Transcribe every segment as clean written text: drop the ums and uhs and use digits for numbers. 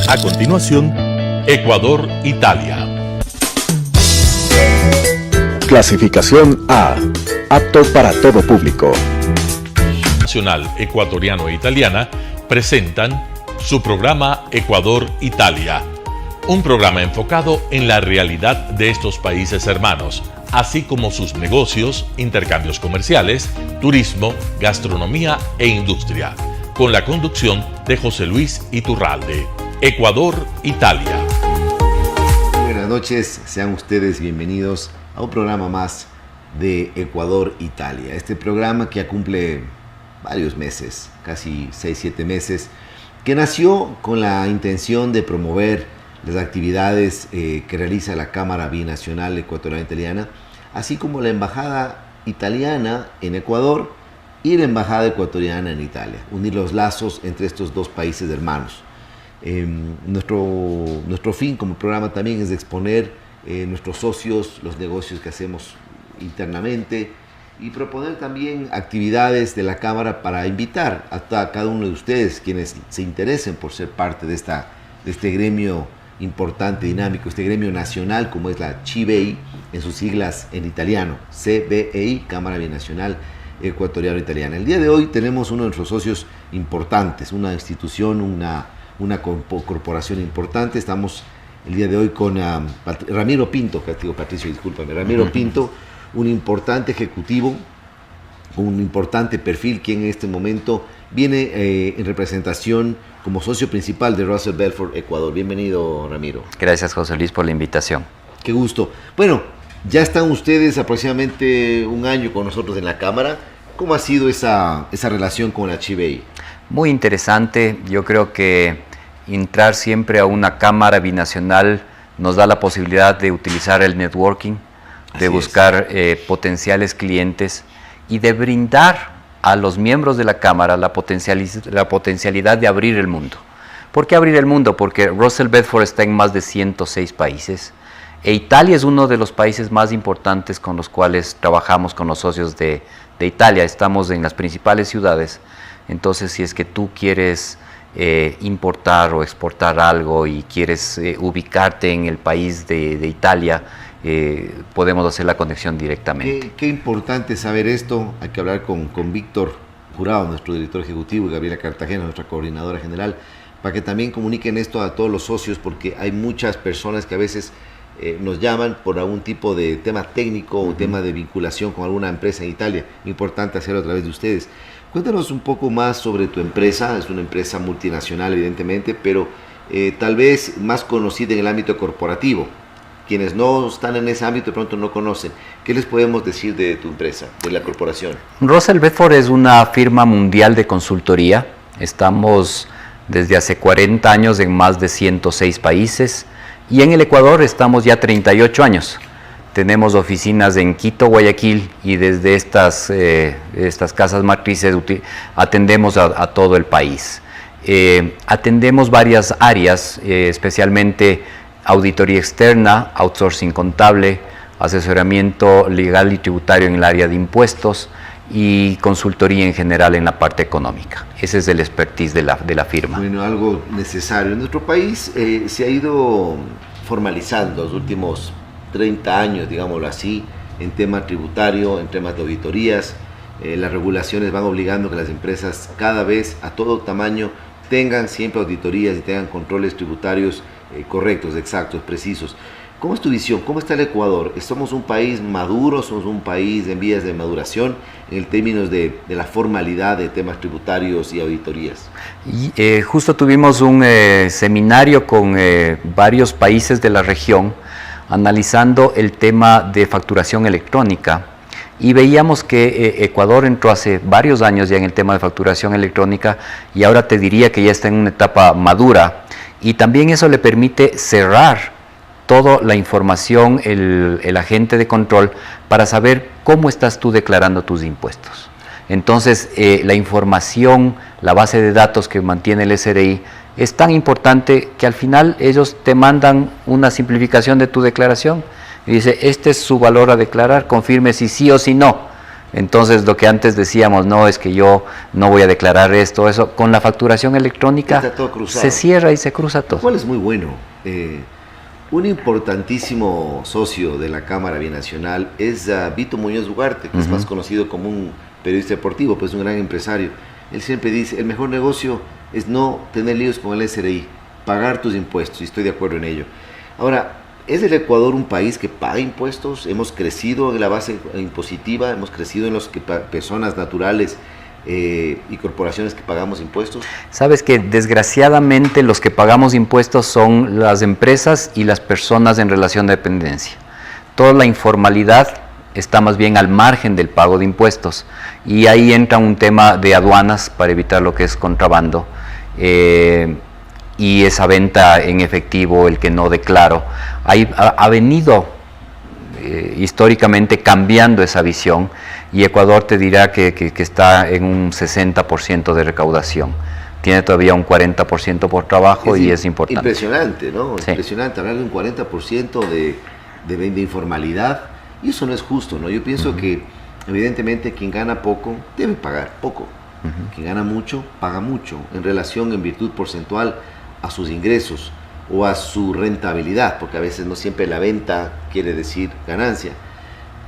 A continuación, Ecuador-Italia. Clasificación A. Apto para todo público. Nacional Ecuatoriano e Italiana presentan su programa Ecuador-Italia, un programa enfocado en la realidad de estos países hermanos, así como sus negocios, intercambios comerciales, turismo, gastronomía e industria, con la conducción de José Luis Iturralde. Ecuador-Italia. Buenas noches, sean ustedes bienvenidos a un programa más de Ecuador-Italia. Este programa que ya cumple varios meses, casi 6-7 meses, que nació con la intención de promover las actividades que realiza la Cámara Binacional Ecuatoriana-Italiana, así como la Embajada Italiana en Ecuador y la Embajada Ecuatoriana en Italia, unir los lazos entre estos dos países hermanos. Nuestro fin como programa también es de exponer nuestros socios, los negocios que hacemos internamente y proponer también actividades de la Cámara para invitar a cada uno de ustedes quienes se interesen por ser parte de este gremio importante, dinámico, este gremio nacional como es la CBEI en sus siglas en italiano, CBEI, Cámara Binacional Ecuatoriano-Italiana. El día de hoy tenemos uno de nuestros socios importantes, una institución, una corporación importante. Estamos el día de hoy con Ramiro Pinto, Patricio, discúlpame, Ramiro Pinto, un importante ejecutivo, un importante perfil, quien en este momento viene en representación como socio principal de Russell Belfort Ecuador. Bienvenido, Ramiro. Gracias, José Luis, por la invitación. Qué gusto. Bueno, ya están ustedes aproximadamente un año con nosotros en la Cámara. ¿Cómo ha sido esa relación con la CBEI? Muy interesante. Yo creo que entrar siempre a una Cámara binacional nos da la posibilidad de utilizar el networking, de buscar potenciales clientes y de brindar a los miembros de la Cámara la potencialidad de abrir el mundo. ¿Por qué abrir el mundo? Porque Russell Belfort está en más de 106 países e Italia es uno de los países más importantes con los cuales trabajamos con los socios de Italia. Estamos en las principales ciudades, entonces si es que tú quieres importar o exportar algo y quieres ubicarte en el país de Italia, podemos hacer la conexión directamente. Qué importante saber esto. Hay que hablar con Víctor Jurado, nuestro director ejecutivo, y Gabriela Cartagena, nuestra coordinadora general, para que también comuniquen esto a todos los socios, porque hay muchas personas que a veces nos llaman por algún tipo de tema técnico o tema de vinculación con alguna empresa en Italia. Importante hacerlo a través de ustedes. Cuéntanos un poco más sobre tu empresa. Es una empresa multinacional, evidentemente, pero tal vez más conocida en el ámbito corporativo. Quienes no están en ese ámbito de pronto no conocen. ¿Qué les podemos decir de tu empresa, de la corporación? Russell Belfort es una firma mundial de consultoría. Estamos desde hace 40 años en más de 106 países y en el Ecuador estamos ya 38 años. Tenemos oficinas en Quito, Guayaquil y desde estas casas matrices atendemos a todo el país. Atendemos varias áreas, especialmente auditoría externa, outsourcing contable, asesoramiento legal y tributario en el área de impuestos y consultoría en general en la parte económica. Ese es el expertise de la firma. Bueno, algo necesario. En nuestro país se ha ido formalizando los últimos 30 años, digámoslo así, en tema tributario, en temas de auditorías. Las regulaciones van obligando que las empresas cada vez a todo tamaño tengan siempre auditorías y tengan controles tributarios correctos, exactos, precisos. ¿Cómo es tu visión? ¿Cómo está el Ecuador? ¿Somos un país maduro? ¿Somos un país en vías de maduración en términos de la formalidad de temas tributarios y auditorías? Y, justo tuvimos un seminario con varios países de la región analizando el tema de facturación electrónica y veíamos que Ecuador entró hace varios años ya en el tema de facturación electrónica y ahora te diría que ya está en una etapa madura y también eso le permite cerrar toda la información, el agente de control, para saber cómo estás tú declarando tus impuestos. Entonces, la información, la base de datos que mantiene el SRI es tan importante que al final ellos te mandan una simplificación de tu declaración y dice, este es su valor a declarar, confirme si sí o si no. Entonces, lo que antes decíamos, no, es que yo no voy a declarar esto, eso, con la facturación electrónica Está todo cruzado. se cierra y se cruza todo. ¿Cuál es muy bueno? Un importantísimo socio de la Cámara Binacional es Vito Muñoz Ugarte, que es más conocido como un periodista deportivo, pues un gran empresario. Él siempre dice, el mejor negocio es no tener líos con el SRI, pagar tus impuestos, y estoy de acuerdo en ello. Ahora, ¿es el Ecuador un país que paga impuestos? Hemos crecido en la base impositiva, hemos crecido en los que personas naturales y corporaciones que pagamos impuestos. Sabes que desgraciadamente los que pagamos impuestos son las empresas y las personas en relación de dependencia. Toda la informalidad está más bien al margen del pago de impuestos, y ahí entra un tema de aduanas para evitar lo que es contrabando, y esa venta en efectivo, el que no declaro. Ha venido históricamente cambiando esa visión, y Ecuador te dirá que está en un 60% de recaudación. Tiene todavía un 40% por trabajo, y es importante. Impresionante, ¿no? Sí. Impresionante hablar de un 40% de informalidad, y eso no es justo, ¿no? Yo pienso que evidentemente quien gana poco debe pagar poco. Quien gana mucho, paga mucho, en relación, en virtud porcentual a sus ingresos o a su rentabilidad, porque a veces no siempre la venta quiere decir ganancia.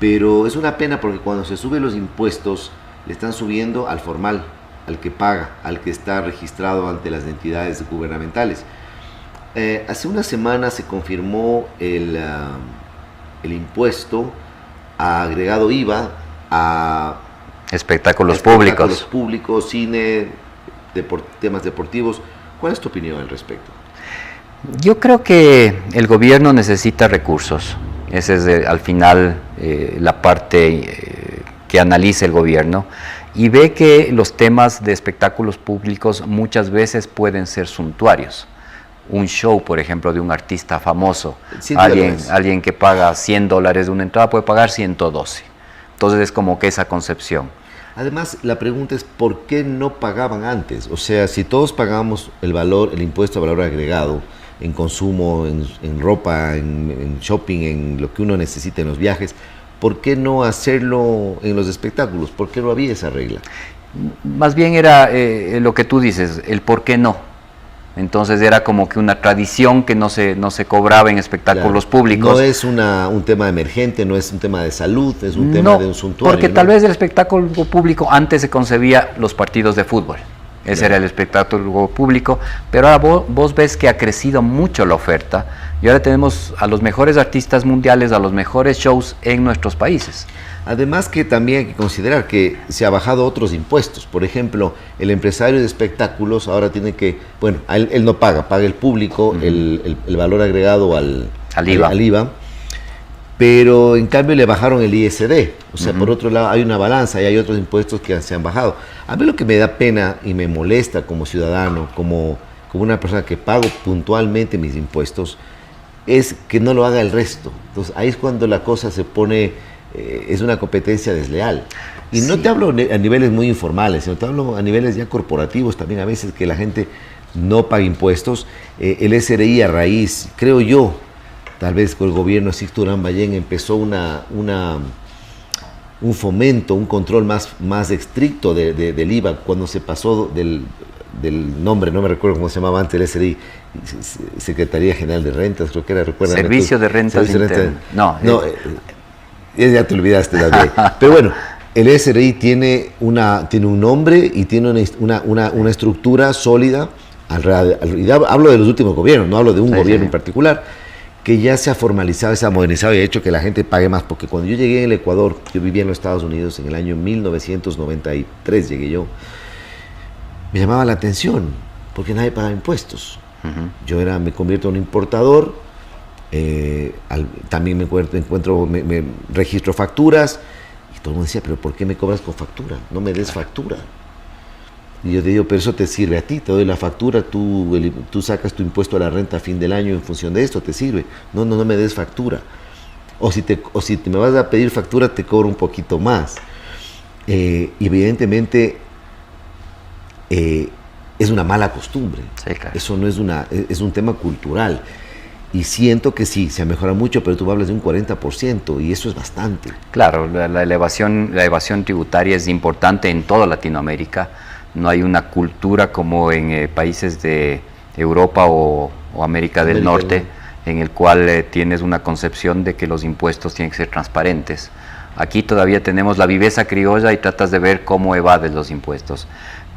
Pero es una pena porque cuando se suben los impuestos, le están subiendo al formal, al que paga, al que está registrado ante las entidades gubernamentales. Hace una semana se confirmó el impuesto agregado IVA a Espectáculos públicos, cine, temas deportivos. ¿Cuál es tu opinión al respecto? Yo creo que el gobierno necesita recursos. Esa es al final la parte que analiza el gobierno, y ve que los temas de espectáculos públicos muchas veces pueden ser suntuarios. Un show, por ejemplo, de un artista famoso, alguien que paga $100 de una entrada puede pagar 112. Entonces es como que esa concepción. Además, la pregunta es ¿por qué no pagaban antes? O sea, si todos pagamos el impuesto a valor agregado en consumo, en ropa, en shopping, en lo que uno necesita en los viajes, ¿por qué no hacerlo en los espectáculos? ¿Por qué no había esa regla? Más bien era lo que tú dices, el por qué no. Entonces era como que una tradición que no se cobraba en espectáculos públicos. No es un tema emergente, no es un tema de salud, es un tema de un suntuario. Porque tal vez el espectáculo público antes se concebía los partidos de fútbol. Ese era el espectáculo público, pero ahora vos ves que ha crecido mucho la oferta, y ahora tenemos a los mejores artistas mundiales, a los mejores shows en nuestros países. Además que también hay que considerar que se ha bajado otros impuestos. Por ejemplo, el empresario de espectáculos ahora tiene que, bueno, él no paga el público el valor agregado al IVA, pero en cambio le bajaron el ISD. O sea, por otro lado hay una balanza y hay otros impuestos que se han bajado. A mí lo que me da pena y me molesta como ciudadano, como una persona que pago puntualmente mis impuestos, es que no lo haga el resto. Entonces ahí es cuando la cosa se pone, es una competencia desleal. Y no te hablo a niveles muy informales, sino te hablo a niveles ya corporativos también, a veces que la gente no paga impuestos. El SRI a raíz, creo yo, tal vez con el gobierno de Sixto Durán Ballén empezó un fomento, un control más estricto del IVA, cuando se pasó del nombre, no me recuerdo cómo se llamaba antes el SRI, Secretaría General de Rentas, creo que era, recuerda. Servicio de Rentas Internas. Ya te olvidaste también. Pero bueno, el SRI tiene un nombre y tiene una estructura sólida. Hablo de los últimos gobiernos, no hablo de un gobierno en particular, que ya se ha formalizado, se ha modernizado y ha hecho que la gente pague más. Porque cuando yo llegué en el Ecuador, yo vivía en los Estados Unidos en el año 1993, llegué yo, me llamaba la atención porque nadie pagaba impuestos. Yo me convierto en un importador, también me registro facturas, y todo el mundo decía, pero ¿por qué me cobras con factura? No me des factura. Y yo te digo, pero eso te sirve a ti, te doy la factura, tú sacas tu impuesto a la renta a fin del año en función de esto, te sirve. No me des factura. O si me vas a pedir factura, te cobro un poquito más. Y evidentemente es una mala costumbre. Sí, claro. Eso no es es un tema cultural. Y siento que sí, se ha mejorado mucho, pero tú hablas de un 40% y eso es bastante. Claro, la evasión tributaria es importante en toda Latinoamérica. No hay una cultura como en países de Europa o América del Norte, en el cual tienes una concepción de que los impuestos tienen que ser transparentes. Aquí todavía tenemos la viveza criolla y tratas de ver cómo evades los impuestos.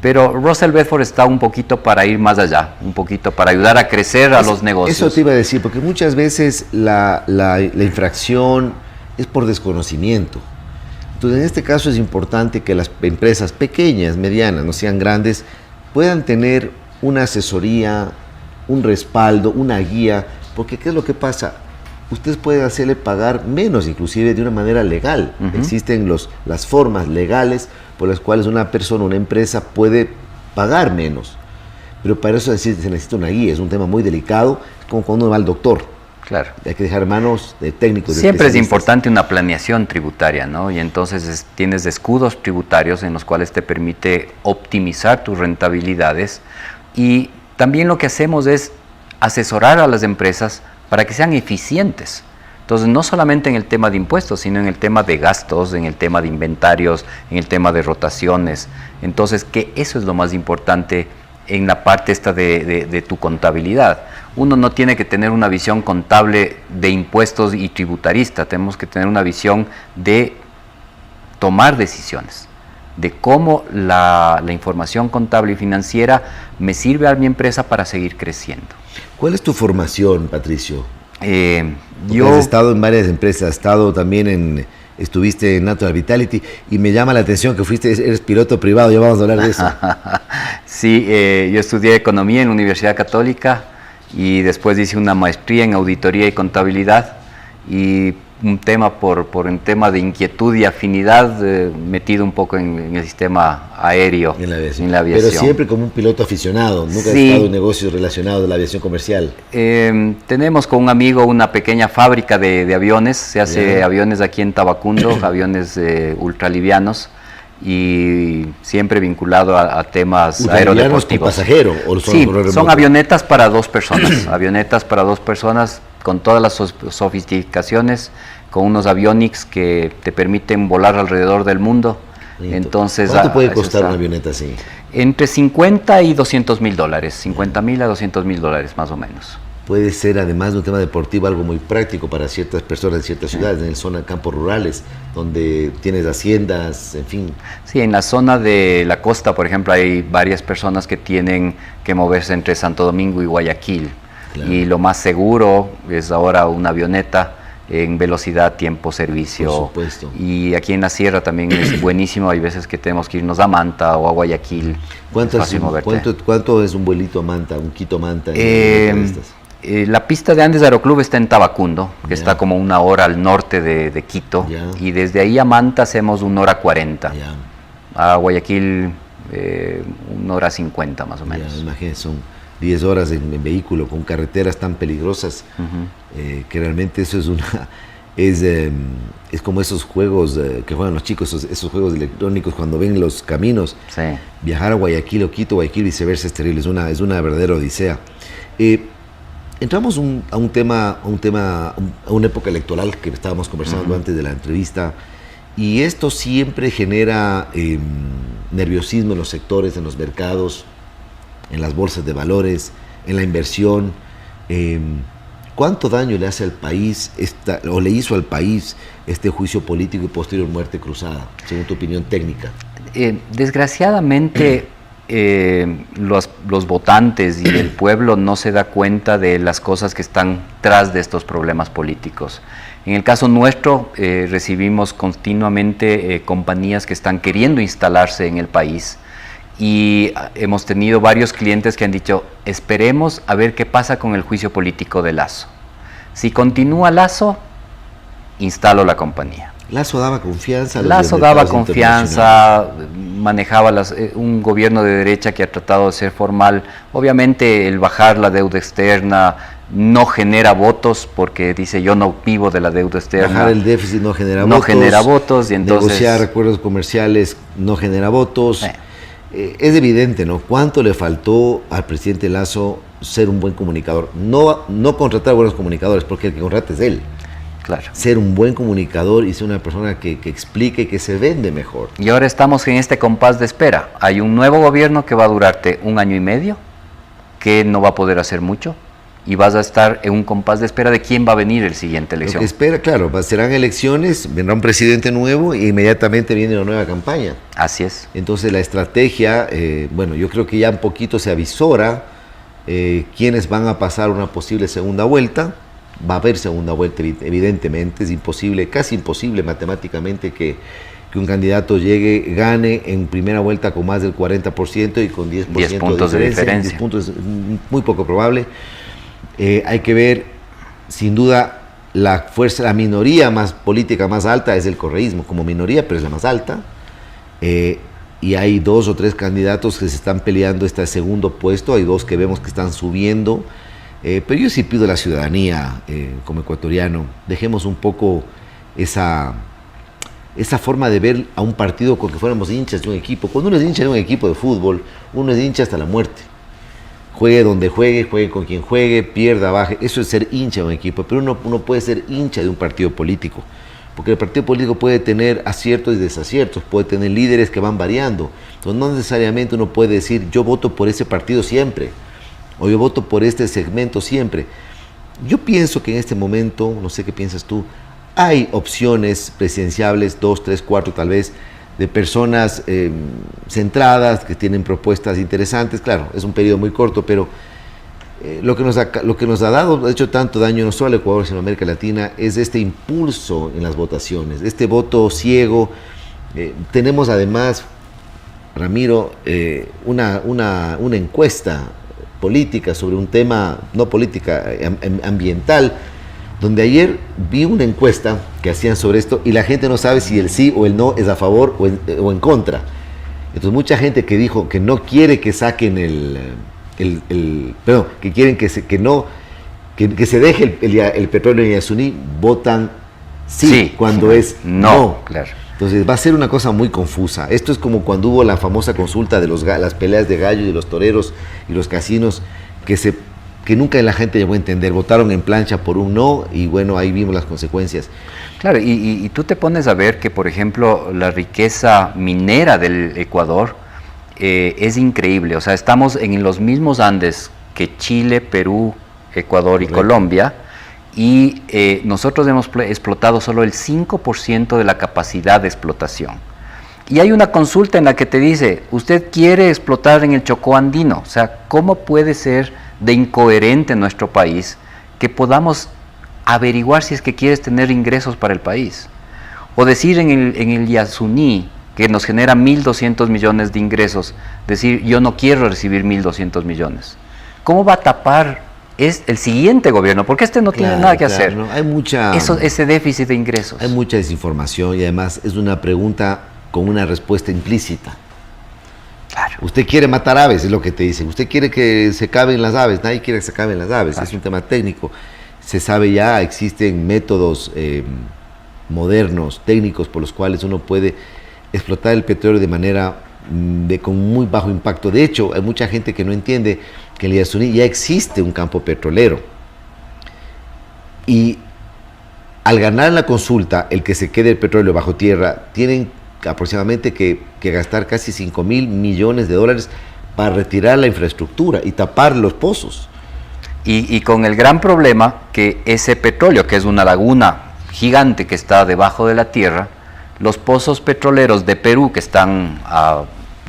Pero Russell Bedford está un poquito para ir más allá, un poquito para ayudar a crecer a los negocios. Eso te iba a decir, porque muchas veces la infracción es por desconocimiento. Entonces, en este caso es importante que las empresas pequeñas, medianas, no sean grandes, puedan tener una asesoría, un respaldo, una guía, porque ¿qué es lo que pasa? Ustedes pueden hacerle pagar menos, inclusive de una manera legal. Existen las formas legales por las cuales una persona, una empresa puede pagar menos. Pero para eso se necesita una guía, es un tema muy delicado, es como cuando uno va al doctor. Claro. Hay que dejar manos de técnicos. Siempre es importante una planeación tributaria, ¿no? Y entonces tienes escudos tributarios en los cuales te permite optimizar tus rentabilidades. Y también lo que hacemos es asesorar a las empresas para que sean eficientes. Entonces, no solamente en el tema de impuestos, sino en el tema de gastos, en el tema de inventarios, en el tema de rotaciones. Entonces, que eso es lo más importante en la parte esta de tu contabilidad. Uno no tiene que tener una visión contable de impuestos y tributarista, tenemos que tener una visión de tomar decisiones, de cómo la información contable y financiera me sirve a mi empresa para seguir creciendo. ¿Cuál es tu formación, Patricio? Yo has estado en varias empresas, estuviste en Natural Vitality y me llama la atención que eres piloto privado, ya vamos a hablar de eso. Sí, yo estudié economía en la Universidad Católica y después hice una maestría en auditoría y contabilidad y un tema por un tema de inquietud y afinidad metido un poco en el sistema aéreo, en la aviación. Pero siempre como un piloto aficionado, nunca has estado en negocios relacionados de la aviación comercial. Tenemos con un amigo una pequeña fábrica de aviones, se hace aviones aquí en Tabacundo, aviones ultralivianos y siempre vinculado a temas aerodeportivos. ¿Con pasajero? ¿O son avionetas para 2 personas, avionetas para 2 personas con todas las sofisticaciones, con unos avionics que te permiten volar alrededor del mundo. Entonces, ¿cuánto puede costar una avioneta así? Entre 50 y 200 mil dólares, 50 mil a 200 mil dólares más o menos. Puede ser, además de un tema deportivo, algo muy práctico para ciertas personas en ciertas ciudades, en zonas, campos rurales, donde tienes haciendas, en fin. Sí, en la zona de la costa, por ejemplo, hay varias personas que tienen que moverse entre Santo Domingo y Guayaquil. Claro. Y lo más seguro es ahora una avioneta en velocidad, tiempo, servicio. Por supuesto. Y aquí en la sierra también es buenísimo, hay veces que tenemos que irnos a Manta o a Guayaquil. ¿Cuánto es un vuelito a Manta, un Quito Manta? La pista de Andes Aeroclub está en Tabacundo, que está como 1 hora al norte de Quito, y desde ahí a Manta hacemos 1 hora 40. A Guayaquil 1 hora 50 más o menos. Imagínense, son 10 horas en vehículo con carreteras tan peligrosas que realmente eso es como esos juegos que juegan los chicos, esos juegos electrónicos cuando ven los caminos. Sí. Viajar a Guayaquil o Quito, Guayaquil, viceversa, es terrible, es una verdadera odisea. Entramos a una época electoral que estábamos conversando antes de la entrevista, y esto siempre genera nerviosismo en los sectores, en los mercados, en las bolsas de valores, en la inversión. ¿Cuánto daño le hace al país o le hizo al país este juicio político y posterior muerte cruzada, según tu opinión técnica? Desgraciadamente los votantes y el pueblo no se da cuenta de las cosas que están tras de estos problemas políticos. En el caso nuestro, recibimos continuamente compañías que están queriendo instalarse en el país, y hemos tenido varios clientes que han dicho, esperemos a ver qué pasa con el juicio político de Lasso. Si continúa Lasso, instalo la compañía. Lasso daba confianza. Lasso daba confianza, manejaba un gobierno de derecha que ha tratado de ser formal. Obviamente el bajar la deuda externa no genera votos, porque dice yo no vivo de la deuda externa. Bajar el déficit no genera votos. Y entonces, negociar acuerdos comerciales no genera votos. Es evidente, ¿no? ¿Cuánto le faltó al presidente Lasso ser un buen comunicador. No contratar buenos comunicadores, porque el que contrata es él. Claro. Ser un buen comunicador y ser una persona que explique y que se vende mejor. Y ahora estamos en este compás de espera. Hay un nuevo gobierno que va a durarte 1 año y medio, que no va a poder hacer mucho, y vas a estar en un compás de espera de quién va a venir el siguiente elección. Lo que espera, claro, serán elecciones, vendrá un presidente nuevo e inmediatamente viene una nueva campaña. Así es. Entonces la estrategia, bueno, yo creo que ya un poquito se avisora quiénes van a pasar una posible segunda vuelta. Va a haber segunda vuelta, evidentemente, es imposible, casi imposible matemáticamente que un candidato gane en primera vuelta con más del 40% y con 10%, 10 puntos de diferencia. 10 puntos es muy poco probable. Hay que ver, sin duda, la minoría más política más alta es el correísmo, como minoría, pero es la más alta. Y hay 2 o 3 candidatos que se están peleando este segundo puesto, hay 2 que vemos que están subiendo. Pero yo sí pido a la ciudadanía, como ecuatoriano, dejemos un poco esa forma de ver a un partido como que fuéramos hinchas de un equipo. Cuando uno es hincha de un equipo de fútbol, uno es hincha hasta la muerte. Juegue donde juegue con quien juegue, pierda, baje. Eso es ser hincha de un equipo. Pero uno puede ser hincha de un partido político. Porque el partido político puede tener aciertos y desaciertos, puede tener líderes que van variando. Entonces no necesariamente uno puede decir, yo voto por ese partido siempre, o yo voto por este segmento siempre. Yo pienso que en este momento, no sé qué piensas tú, hay opciones presidenciables, 2, 3, 4 tal vez, de personas centradas, que tienen propuestas interesantes. Claro, es un periodo muy corto, pero lo que nos ha dado, ha hecho tanto daño no solo al Ecuador, sino a América Latina, es este impulso en las votaciones, este voto ciego. Tenemos además, Ramiro, una encuesta política sobre un tema, no política, ambiental, donde ayer vi una encuesta que hacían sobre esto y la gente no sabe si el sí o el no es a favor o en contra. Entonces mucha gente que dijo que no quiere que saquen que quieren que se deje el petróleo en Yasuní, votan sí cuando es no. Claro. Entonces va a ser una cosa muy confusa. Esto es como cuando hubo la famosa consulta de las peleas de gallos y los toreros y los casinos, que nunca la gente llegó a entender. Votaron en plancha por un no y bueno, ahí vimos las consecuencias. Claro, y tú te pones a ver que, por ejemplo, la riqueza minera del Ecuador es increíble. O sea, estamos en los mismos Andes que Chile, Perú, Ecuador y Colombia, y nosotros hemos explotado solo el 5% de la capacidad de explotación. Y hay una consulta en la que te dice, usted quiere explotar en el Chocó andino. O sea, ¿cómo puede ser de incoherente en nuestro país que podamos averiguar si es que quieres tener ingresos para el país? O decir en el Yasuní, que nos genera 1.200 millones de ingresos, decir, yo no quiero recibir 1.200 millones. ¿Cómo va a tapar el siguiente gobierno? Porque este no tiene nada que hacer. No, hay ese déficit de ingresos. Hay mucha desinformación y además es una pregunta con una respuesta implícita. Claro. Usted quiere matar aves, es lo que te dicen. Usted quiere que se caben las aves. Nadie quiere que se caben las aves. Claro. Es un tema técnico. Se sabe ya, existen métodos modernos, técnicos, por los cuales uno puede explotar el petróleo de manera con muy bajo impacto. De hecho, hay mucha gente que no entiende que en el Yasuní ya existe un campo petrolero. Y al ganar la consulta, el que se quede el petróleo bajo tierra, tienen aproximadamente que gastar casi 5.000 millones de dólares para retirar la infraestructura y tapar los pozos. Y con el gran problema que ese petróleo, que es una laguna gigante que está debajo de la tierra, los pozos petroleros de Perú, que están a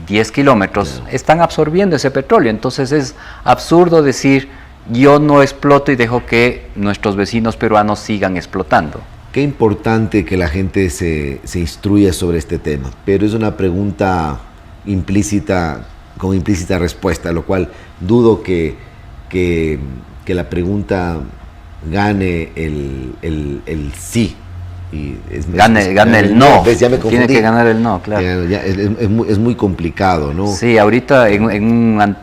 10 kilómetros, están absorbiendo ese petróleo. Entonces es absurdo decir, yo no exploto y dejo que nuestros vecinos peruanos sigan explotando. Qué importante que la gente se instruya sobre este tema, pero es una pregunta implícita, con implícita respuesta, lo cual dudo que la pregunta gane el sí. Y gane el no. ¿Ves? Ya me confundí. Tiene que ganar el no, claro. Es muy complicado, ¿no? Sí, ahorita en una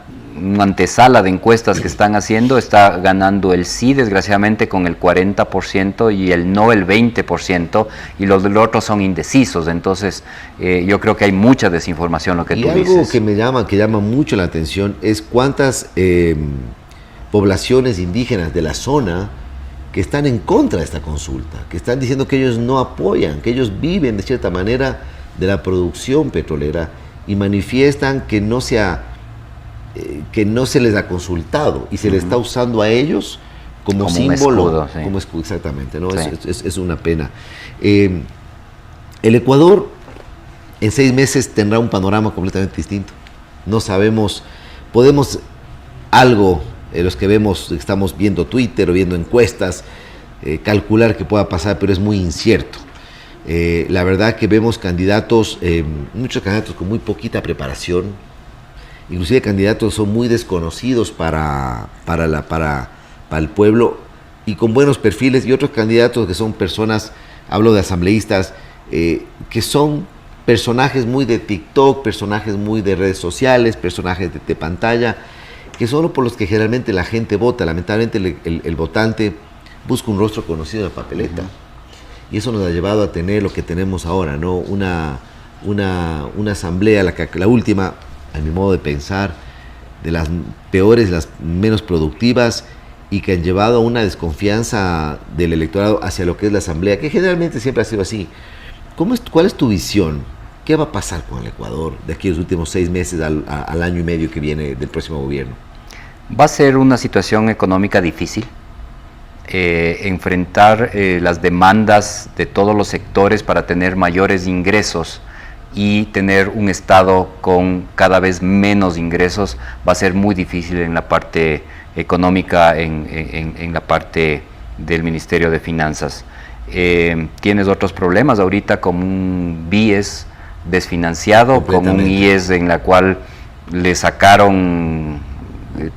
antesala de encuestas que están haciendo está ganando el sí, desgraciadamente, con el 40% y el no el 20%, y los del otro son indecisos. Entonces yo creo que hay mucha desinformación, lo que tú dices. Y algo que llama mucho la atención es cuántas poblaciones indígenas de la zona que están en contra de esta consulta, que están diciendo que ellos no apoyan, que ellos viven de cierta manera de la producción petrolera y manifiestan que no se les ha consultado y se les está usando a ellos como símbolo, escudo, sí. como escudo, exactamente, ¿no? Sí. Es una pena. El Ecuador en 6 meses tendrá un panorama completamente distinto. No sabemos, podemos algo, los que estamos viendo Twitter o viendo encuestas, calcular qué pueda pasar, pero es muy incierto. La verdad que vemos candidatos, muchos candidatos con muy poquita preparación, inclusive candidatos son muy desconocidos para el pueblo y con buenos perfiles, y otros candidatos que son personas, hablo de asambleístas, que son personajes muy de TikTok, personajes muy de redes sociales, personajes de pantalla, que son por los que generalmente la gente vota. Lamentablemente el votante busca un rostro conocido en la papeleta. Y eso nos ha llevado a tener lo que tenemos ahora, ¿no? Una asamblea, la última, a mi modo de pensar, de las peores, las menos productivas, y que han llevado a una desconfianza del electorado hacia lo que es la asamblea, que generalmente siempre ha sido así. ¿Cuál es tu visión? ¿Qué va a pasar con el Ecuador de aquí a los últimos 6 meses al año y medio que viene del próximo gobierno? Va a ser una situación económica difícil. Enfrentar las demandas de todos los sectores para tener mayores ingresos y tener un Estado con cada vez menos ingresos va a ser muy difícil en la parte económica, en la parte del Ministerio de Finanzas. Tienes otros problemas ahorita como un BIES desfinanciado, como un IES en la cual le sacaron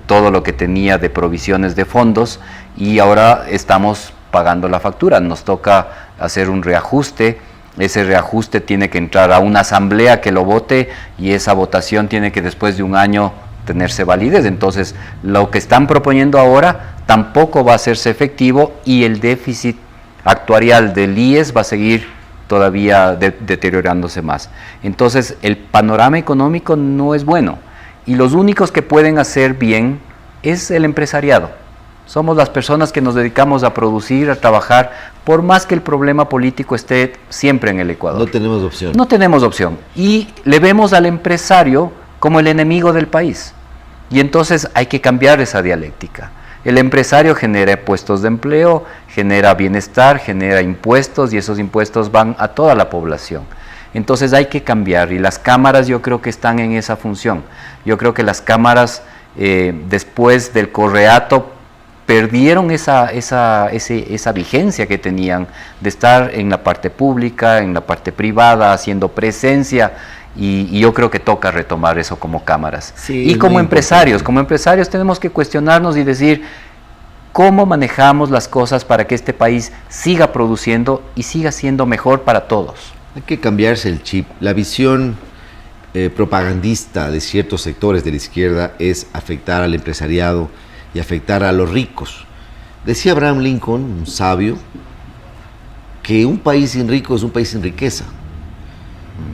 todo lo que tenía de provisiones de fondos y ahora estamos pagando la factura. Nos toca hacer un reajuste. Ese reajuste tiene que entrar a una asamblea que lo vote y esa votación tiene que después de un año tenerse validez. Entonces, lo que están proponiendo ahora tampoco va a hacerse efectivo y el déficit actuarial del IES va a seguir todavía deteriorándose más. Entonces, el panorama económico no es bueno y los únicos que pueden hacer bien es el empresariado. Somos las personas que nos dedicamos a producir, a trabajar, por más que el problema político esté siempre en el Ecuador. No tenemos opción. No tenemos opción. Y le vemos al empresario como el enemigo del país. Y entonces hay que cambiar esa dialéctica. El empresario genera puestos de empleo, genera bienestar, genera impuestos y esos impuestos van a toda la población. Entonces hay que cambiar y las cámaras yo creo que están en esa función. Yo creo que las cámaras después del correato perdieron esa vigencia que tenían de estar en la parte pública, en la parte privada, haciendo presencia y yo creo que toca retomar eso como cámaras. Sí, y como empresarios tenemos que cuestionarnos y decir cómo manejamos las cosas para que este país siga produciendo y siga siendo mejor para todos. Hay que cambiarse el chip. La visión propagandista de ciertos sectores de la izquierda es afectar al empresariado y afectar a los ricos. Decía Abraham Lincoln, un sabio, que un país sin ricos es un país sin riqueza.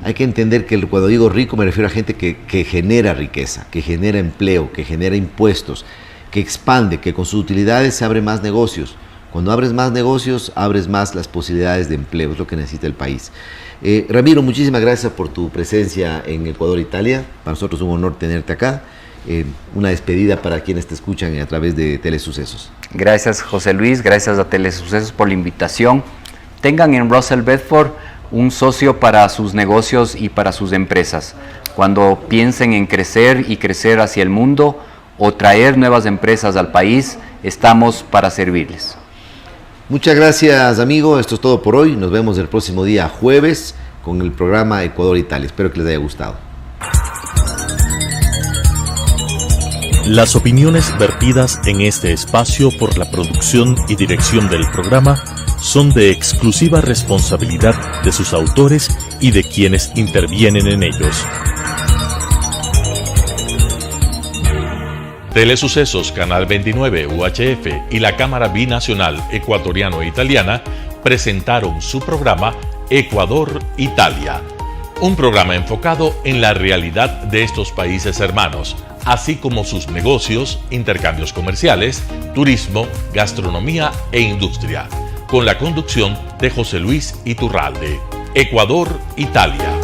Hay que entender que cuando digo rico me refiero a gente que genera riqueza, que genera empleo, que genera impuestos, que expande, que con sus utilidades se abren más negocios. Cuando abres más negocios, abres más las posibilidades de empleo, es lo que necesita el país. Ramiro, muchísimas gracias por tu presencia en Ecuador, Italia. Para nosotros es un honor tenerte acá. Una despedida para quienes te escuchan a través de Telesucesos. Gracias, José Luis, gracias a Telesucesos por la invitación. Tengan en Russell Bedford un socio para sus negocios y para sus empresas. Cuando piensen en crecer y crecer hacia el mundo o traer nuevas empresas al país, estamos para servirles. Muchas gracias, amigo. Esto es todo por hoy. Nos vemos el próximo día jueves con el programa Ecuador Italia. Espero que les haya gustado. Las opiniones vertidas en este espacio por la producción y dirección del programa son de exclusiva responsabilidad de sus autores y de quienes intervienen en ellos. Telesucesos, Canal 29 UHF y la Cámara Binacional Ecuatoriano-Italiana presentaron su programa Ecuador Italia, Un programa enfocado en la realidad de estos países hermanos, así como sus negocios, intercambios comerciales, turismo, gastronomía e industria, con la conducción de José Luis Iturralde. Ecuador, Italia.